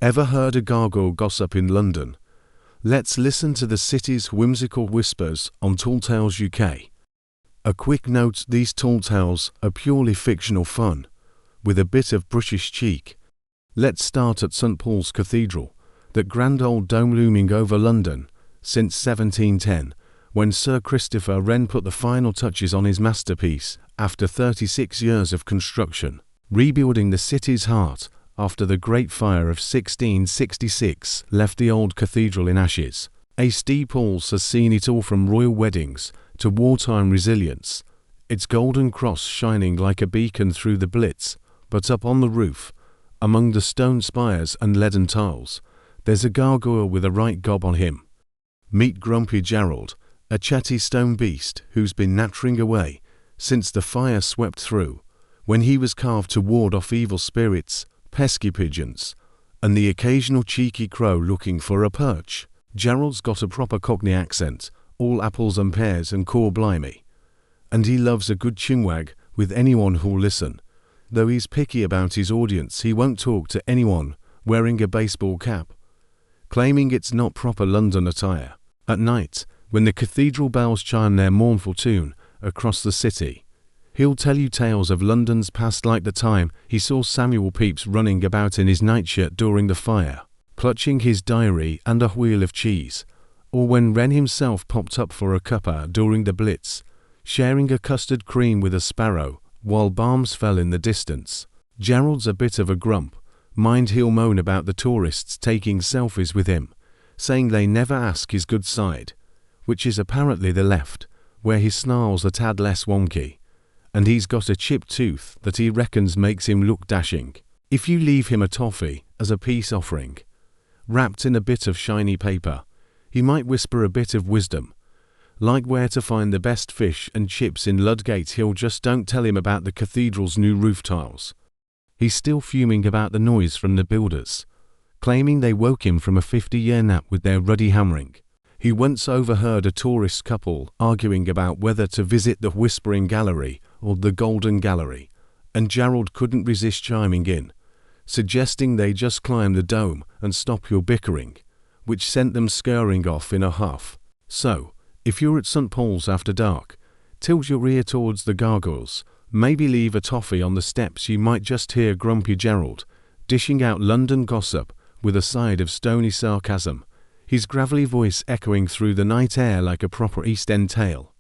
Ever heard a gargoyle gossip in London? Let's listen to the city's whimsical whispers on Tall Tales UK. A quick note: these tall tales are purely fictional fun, with a bit of British cheek. Let's start at St Paul's Cathedral, that grand old dome looming over London since 1710, when Sir Christopher Wren put the final touches on his masterpiece after 36 years of construction, rebuilding the city's heart after the Great Fire of 1666 left the old cathedral in ashes. St Paul's has seen it all from royal weddings to wartime resilience, its golden cross shining like a beacon through the Blitz. But up on the roof, among the stone spires and leaden tiles, there's a gargoyle with a right gob on him. Meet Grumpy Gerald, a chatty stone beast who's been nattering away since the fire swept through, when he was carved to ward off evil spirits, pesky pigeons, and the occasional cheeky crow looking for a perch. Gerald's got a proper Cockney accent, all apples and pears and core blimey. And he loves a good chinwag with anyone who'll listen. Though he's picky about his audience, he won't talk to anyone wearing a baseball cap, claiming it's not proper London attire. At night, when the cathedral bells chime their mournful tune across the city, he'll tell you tales of London's past, like the time he saw Samuel Pepys running about in his nightshirt during the fire, clutching his diary and a wheel of cheese, or when Wren himself popped up for a cuppa during the Blitz, sharing a custard cream with a sparrow while bombs fell in the distance. Gerald's a bit of a grump. Mind he'll moan about the tourists taking selfies with him, saying they never ask his good side, which is apparently the left, where his snarls a tad less wonky, and he's got a chipped tooth that he reckons makes him look dashing. If you leave him a toffee as a peace offering, wrapped in a bit of shiny paper, he might whisper a bit of wisdom, like where to find the best fish and chips in Ludgate Hill. Just don't tell him about the cathedral's new roof tiles. He's still fuming about the noise from the builders, claiming they woke him from a 50-year nap with their ruddy hammering. He once overheard a tourist couple arguing about whether to visit the Whispering Gallery or the Golden Gallery, and Gerald couldn't resist chiming in, suggesting they just climb the dome and stop your bickering, which sent them scurrying off in a huff. So, if you're at St Paul's after dark, tilt your ear towards the gargoyles, maybe leave a toffee on the steps. You might just hear Grumpy Gerald dishing out London gossip with a side of stony sarcasm, his gravelly voice echoing through the night air like a proper East End tale.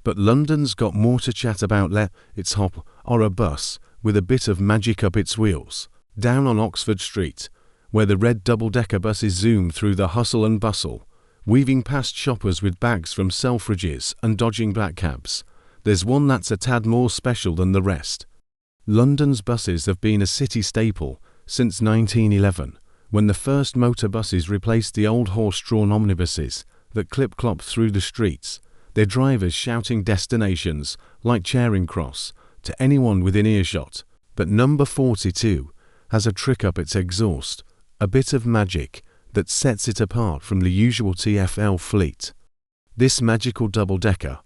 But London's got more to chat about. It's hop or a bus with a bit of magic up its wheels. Down on Oxford Street, where the red double-decker buses zoom through the hustle and bustle, weaving past shoppers with bags from Selfridges and dodging black cabs, there's one that's a tad more special than the rest. London's buses have been a city staple since 1911, when the first motor buses replaced the old horse-drawn omnibuses that clip-clop through the streets, their drivers shouting destinations like Charing Cross to anyone within earshot. But number 42 has a trick up its exhaust, a bit of magic that sets it apart from the usual TfL fleet. This magical double-decker,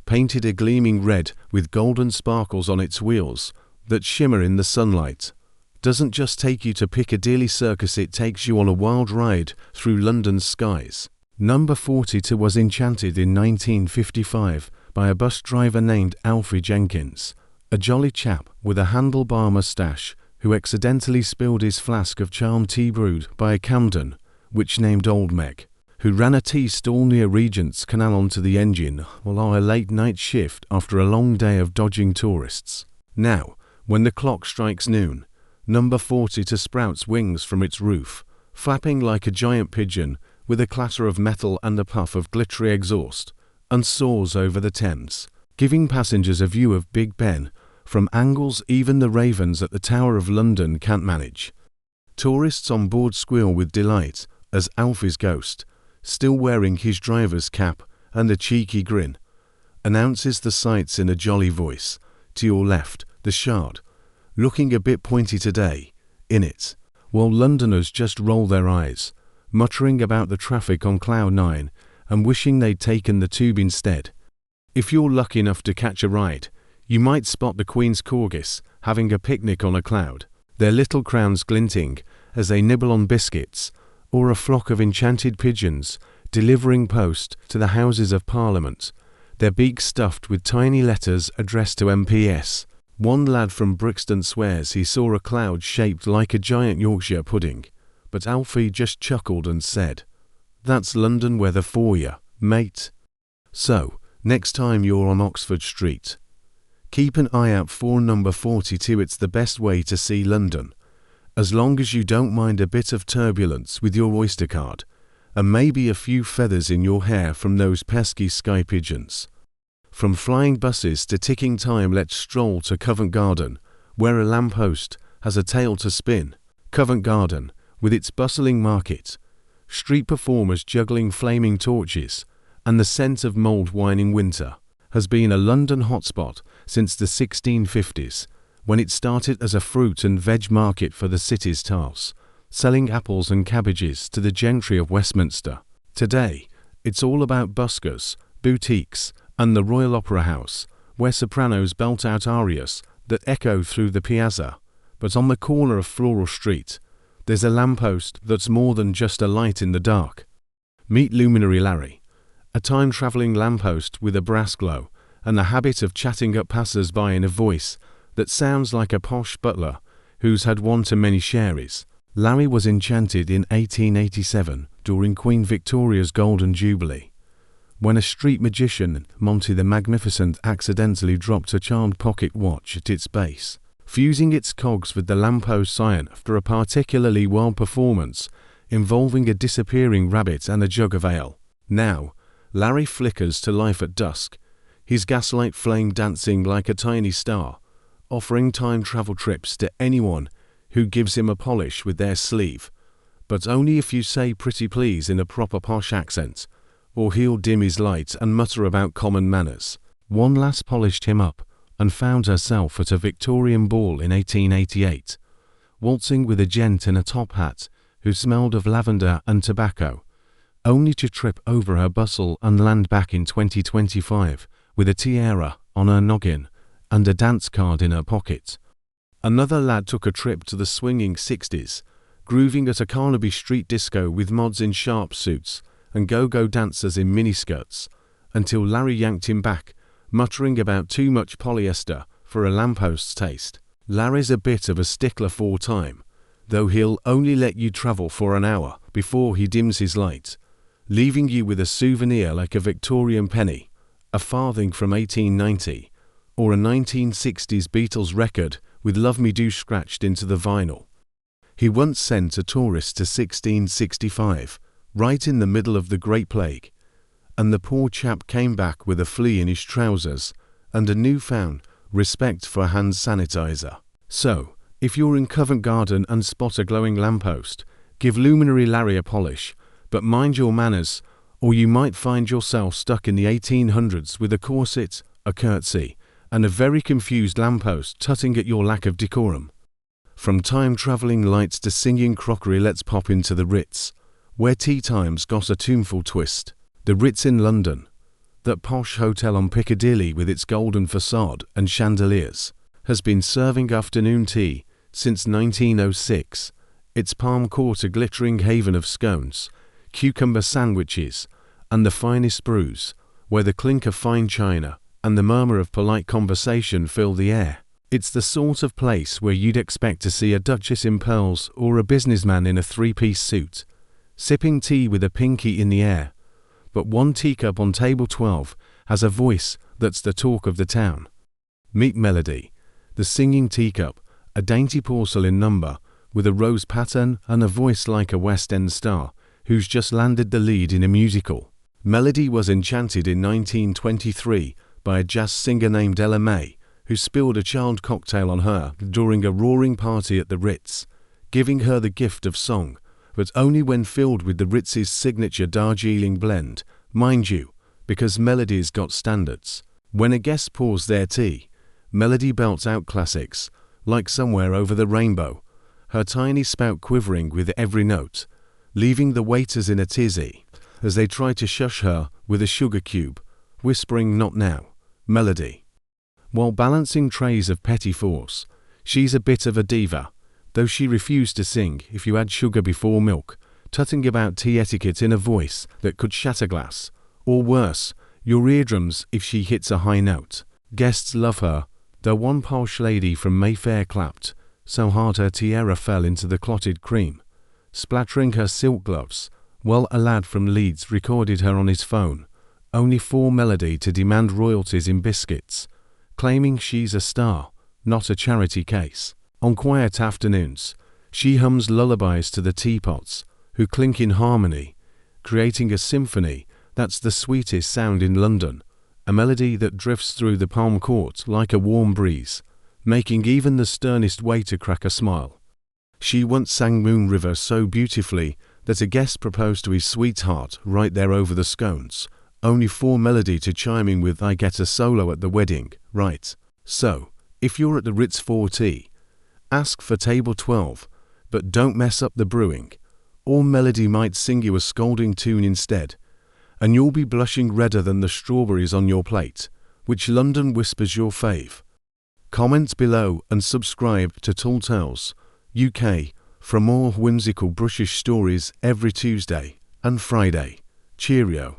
painted a gleaming red with golden sparkles on its wheels that shimmer in the sunlight, doesn't just take you to Piccadilly Circus, it takes you on a wild ride through London's skies. Number 42 was enchanted in 1955 by a bus driver named Alfie Jenkins, a jolly chap with a handlebar moustache who accidentally spilled his flask of charmed tea brewed by a Camden, which named Old Meg, who ran a tea stall near Regent's Canal onto the engine while on a late night shift after a long day of dodging tourists. Now, when the clock strikes noon, number 42 sprouts wings from its roof, flapping like a giant pigeon with a clatter of metal and a puff of glittery exhaust, and soars over the Thames, giving passengers a view of Big Ben from angles even the ravens at the Tower of London can't manage. Tourists on board squeal with delight as Alfie's ghost, still wearing his driver's cap and a cheeky grin, announces the sights in a jolly voice. To your left, the Shard, looking a bit pointy today, in it, while Londoners just roll their eyes, muttering about the traffic on Cloud 9 and wishing they'd taken the tube instead. If you're lucky enough to catch a ride, you might spot the Queen's Corgis having a picnic on a cloud, their little crowns glinting as they nibble on biscuits, or a flock of enchanted pigeons delivering post to the Houses of Parliament, their beaks stuffed with tiny letters addressed to MPs. One lad from Brixton swears he saw a cloud shaped like a giant Yorkshire pudding, but Alfie just chuckled and said, "That's London weather for you, mate." So, next time you're on Oxford Street, keep an eye out for number 42. It's the best way to see London, as long as you don't mind a bit of turbulence with your Oyster card, and maybe a few feathers in your hair from those pesky sky pigeons. From flying buses to ticking time, let's stroll to Covent Garden, where a lamppost has a tale to spin. Covent Garden, with its bustling market, street performers juggling flaming torches, and the scent of mulled wine in winter, has been a London hotspot since the 1650s, when it started as a fruit and veg market for the city's toffs, selling apples and cabbages to the gentry of Westminster. Today, it's all about buskers, boutiques, and the Royal Opera House, where sopranos belt out arias that echo through the piazza. But on the corner of Floral Street, there's a lamppost that's more than just a light in the dark. Meet Luminary Larry, a time-travelling lamppost with a brass glow and the habit of chatting up passers-by in a voice that sounds like a posh butler who's had one too many sherries. Larry was enchanted in 1887 during Queen Victoria's Golden Jubilee, when a street magician, Monty the Magnificent, accidentally dropped a charmed pocket watch at its base, fusing its cogs with the lampost's iron after a particularly wild performance involving a disappearing rabbit and a jug of ale. Now, Larry flickers to life at dusk, his gaslight flame dancing like a tiny star, offering time travel trips to anyone who gives him a polish with their sleeve, but only if you say "pretty please" in a proper posh accent, or he'll dim his light and mutter about common manners. One lass polished him up and found herself at a Victorian ball in 1888, waltzing with a gent in a top hat who smelled of lavender and tobacco, only to trip over her bustle and land back in 2025 with a tiara on her noggin and a dance card in her pocket. Another lad took a trip to the swinging 60s, grooving at a Carnaby Street disco with mods in sharp suits and go-go dancers in miniskirts, until Larry yanked him back, muttering about too much polyester for a lampost's taste. Larry's a bit of a stickler for time, though he'll only let you travel for an hour before he dims his light, leaving you with a souvenir like a Victorian penny, a farthing from 1890, or a 1960s Beatles record with "Love Me Do" scratched into the vinyl. He once sent a tourist to 1665, right in the middle of the Great Plague, and the poor chap came back with a flea in his trousers and a newfound respect for hand sanitizer. So, if you're in Covent Garden and spot a glowing lamppost, give Luminary Larry a polish, but mind your manners, or you might find yourself stuck in the 1800s with a corset, a curtsy, and a very confused lamppost tutting at your lack of decorum. From time-travelling lights to singing crockery, let's pop into the Ritz, where tea times got a tuneful twist. The Ritz in London, that posh hotel on Piccadilly with its golden facade and chandeliers, has been serving afternoon tea since 1906. Its palm court a glittering haven of scones, cucumber sandwiches, and the finest brews, where the clink of fine china and the murmur of polite conversation fill the air. It's the sort of place where you'd expect to see a duchess in pearls or a businessman in a three-piece suit, sipping tea with a pinky in the air. But one teacup on table 12 has a voice that's the talk of the town. Meet Melody, the singing teacup, a dainty porcelain number with a rose pattern and a voice like a West End star who's just landed the lead in a musical. Melody was enchanted in 1923 by a jazz singer named Ella May, who spilled a child cocktail on her during a roaring party at the Ritz, giving her the gift of song, but only when filled with the Ritz's signature Darjeeling blend, mind you, because Melody's got standards. When a guest pours their tea, Melody belts out classics, like Somewhere Over the Rainbow, her tiny spout quivering with every note, leaving the waiters in a tizzy as they try to shush her with a sugar cube, whispering "Not now, Melody." While balancing trays of petit fours, she's a bit of a diva, though she refused to sing if you add sugar before milk, tutting about tea etiquette in a voice that could shatter glass, or worse, your eardrums if she hits a high note. Guests love her, though one posh lady from Mayfair clapped so hard her tiara fell into the clotted cream, splattering her silk gloves, while a lad from Leeds recorded her on his phone, only for Melody to demand royalties in biscuits, claiming she's a star, not a charity case. On quiet afternoons, she hums lullabies to the teapots, who clink in harmony, creating a symphony that's the sweetest sound in London, a melody that drifts through the palm court like a warm breeze, making even the sternest waiter crack a smile. She once sang Moon River so beautifully that a guest proposed to his sweetheart right there over the scones, only for Melody to chime in with "I get a solo at the wedding, right?" So, if you're at the Ritz for tea, ask for table 12, but don't mess up the brewing, or Melody might sing you a scolding tune instead, and you'll be blushing redder than the strawberries on your plate. Which London Whispers your fave? Comment below and subscribe to Tall Tales UK for more whimsical British stories every Tuesday and Friday. Cheerio.